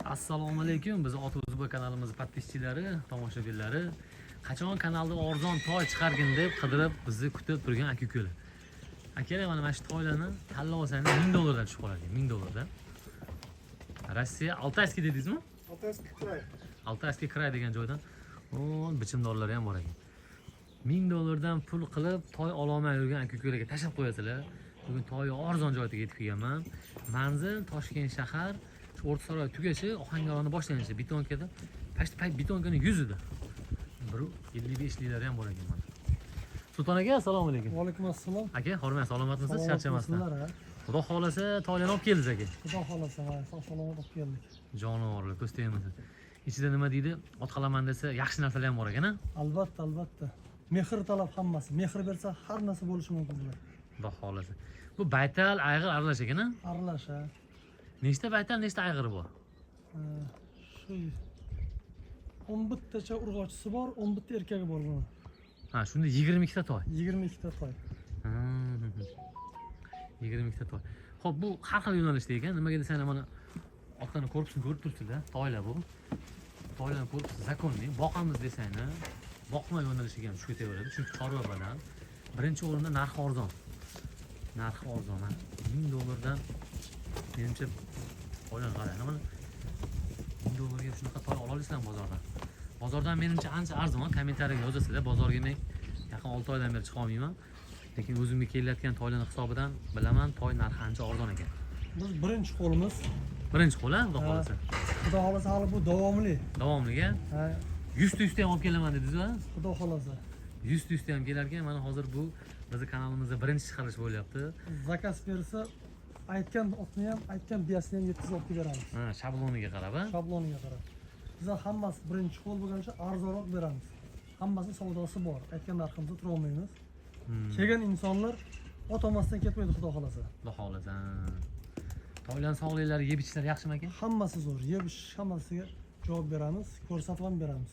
Assalomu alaykum. Biz Ot.uz kanalimiz podpischilari, tomoshabinlari qachon kanalda arzon toy chiqargin deb qidirib bizni kutib turgan aka-ukalar. Akalar mana shu toylarni tanlab olsangiz $1000 dan tushib qoladi. $1000 dan. Rossiya Altayskiy dedingizmi? Altayskiy kray. Altayskiy kray degan joydan bichimdorlar ham bor ekan. $1000 dan pul qilib toy ololmay yurgan aka-ukalarga tashab qo'yasizlar. Bugun toy arzon joyga yetib kelganman. Manzil Toshkent shahar. O'rtasaroy tugashi Ohangaronni boshlanishi betonkada. Payt betonkaning yuzida. 55 liklar ham bor ekan mana. Sulton aka, assalomu alaykum. Va alaykum assalom. Aka, hurmat, salomatmisiz? Charchamasdan. Xudo xolasa toylarni olib keldik aka. Xudo xolasa, sog'-salomat olib keldik. Jonivorlar, ko'z tegmasin. Ichida nima deydi? Ot qalaman desa, yaxshi narsalar ham bor ekan-a? Albatta, albatta. Mehr talab hammasi. Mehr bersa har narsa bo'lishi mumkin bular. Xudo xolasa. Bu baytal, ayg'ir aralash ekan-a? Aralash, ha. Nechta baytal, nechta ayg'ir bor? Shu 11 tacha urg'ochisi bor, 11 ta erkagi bor buni. Ha, shunda 22 ta toy. 22 ta toy. 22 ta toy. Xo'p, bu har xil yo'nalishda ekan. Nimaga desang, mana otlarni korpusini ko'rib turibsiz-da, toylar bu. Toylarni korpusi zakonniy. Boqamiz desangni, boqma yo'nalishiga ham tushib ketaveradi. Chunki chorva bilan birinchi o'rinda narxi arzon. Narxi arzon. $1000 dan menimcha toylar qarang. Mana $1000 ga shunaqa toy ola olasizlar bozordan. Bozordan menimcha ancha arzon. Kommentariyaga yozasizlar. Bozorga men yaqin 6 oydan beri chiqa olmayman. Lekin o'zimga kelayotgan toylar hisobidan bilaman, toy narxi ancha arzon ekan. Biz birinchi qo'limiz. Birinchi qo'l, xudo xolasa. Xudo xolasa hali bu davomli. Davomliga. Ha, 100 ta ham olib kelaman dedingiz-ku? Xudo xolasa. 100 ta ham kelar ekan. Mana hozir bu bizning kanalimizda birinchi chiqarish bo'lyapti. Zakaz bersa, aytgan otni ham, aytgan biyasini ham yetkazib olib beramiz. Ha, shabloniga qarab, ha? Shabloniga qarab. Bizlar hammasi birinchi qo'l bo'lgani uchun arzonroq beramiz. Hammasi savdosi bor. Aytgan narximizda tura olmaymiz. Kelgan insonlar ot olmasdan ketmaydi, xudo xolasa. Xudo xolasa. Toylar sog'liklari, yeb ichishlari yaxshimi aka? Hammasi zo'r. Yeb ichish hammasiga javob beramiz, ko'rsatib ham beramiz.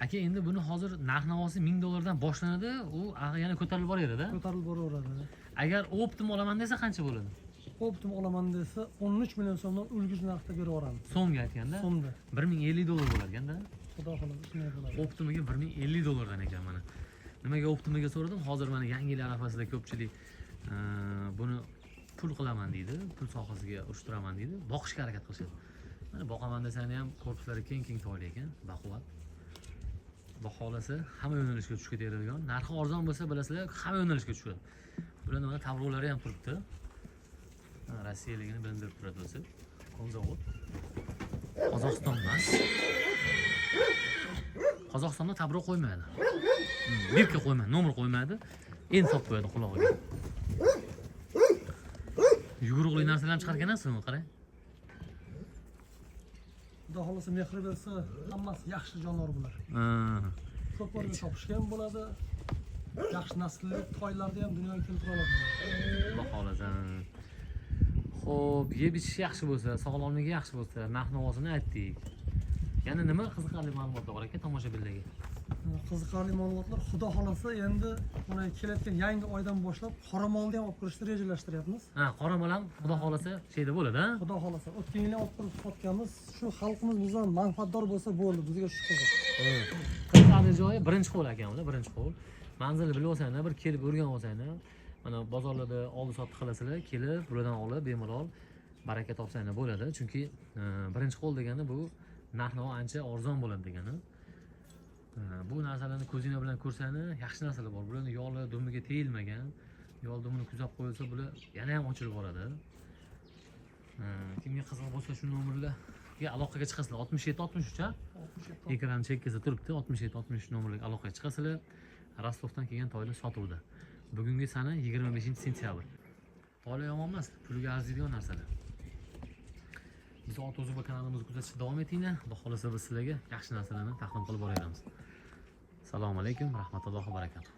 Aka, endi buni hozir narx-navosi $1000 dan boshlanadi, u yana ko'tarilib boraveradi-da. Ko'tarilib boraveradi. Agar optim olaman desa qancha bo'ladi? Optim olaman desa 13 million so'mdan ulgurji narxda berib yuboramiz. So'mga aytganda? So'mda. $1050 bo'lar ekanda. Xudo xolasa shunday bo'ladi. Optimaga $1050 dan ekan mana. Nimaga optimaga so'radim? Hozir mana yangi yil arafasida ko'pchilik buni pul qilaman deydi, pul sohasiga ushtiraman deydi, boqishga harakat qilishadi. Mana boqaman desani ham korpuslari keng toylar ekan, baquvvat. Baholasa hamma yo'nalishga tushib ketaveradigan. Narxi arzon bo'lsa, bilasizlar, hamma yo'nalishga tushadi. Bularning mana tabrolari ham turibdi. Rossiyaligini bildirib turadi o'zi. Konzavod. Qozog'iston emas. Qozog'istonda tabro qo'ymaydi. Birka qo'ymaydi, nomer qo'ymaydi. Endi solib qo'yadi qulog'iga. Yugurug'li narsalarni chiqarganasiz, qarang. Xudo xolasa mehr bersa, hammasi yaxshi jonivor bular. Ko'p o'rni topishgan bo'ladi. Yaxshi naslli toylarni ham dunyoga keltira oladi. Xudo xolasa. Xo'p, yeb ichish yaxshi bo'lsa, sog'lomligi yaxshi bo'lsa, narx-navosini aytdik. Yana nima qiziqarli ma'lumotlar bor ekan tomoshabinlarga? Qiziqarli ma'lumotlar, xudo xolasa endi mana kelayotgan yangi oydan boshlab qoramolni ham olib kirishni rejalashtiryapmiz. Ha, qoramol ham xudo xolasa şeyda bo'ladi-a? Xudo xolasa o'tgan yil olib kirib sotganmiz. Shu xalqimiz bizdan manfaatdor bo'lsa bo'ldi, bizga shu qiziq. Qiziqarli joyi birinchi qo'l ekan-da, birinchi qo'l. Manzilni bilib olsanglar, bir kelib o'rganib olsanglar, mana bozorlarda oldi-sotdi qilasizlar, kelib buradan olib bemalol baraka topsanglar bo'ladi. Chunki birinchi qo'l degani bu narx-navo ancha arzon bo'ladi degani. Bu narsalarni ko'zinglar bilan ko'rsanglar, yaxshi narsalar bor. Bularni yoli dumiga tegilmagan, yol dumini kuzatib qo'yilsa, bular yana ham ochilib boradi. Kimga qiziq bo'lsa shu nomerlarga aloqaga chiqasizlar. 67-63 ha? Ekran chekkasi turibdi. 67-63 nomerlarga aloqaga chiqasizlar. Rostovdan kelgan toylar sotuvda. Bugungi sana 25-sentyabr. Toylar yomon emas, pulga arziydigan narsalar. Biz Ot.uz kanalimizni kuzatishda davom etinglar. Xudo xolasa biz sizlarga yaxshi narsalarni taqdim qilib boraveramiz. Assalomu alaykum, rahmatullohi va barakatuh.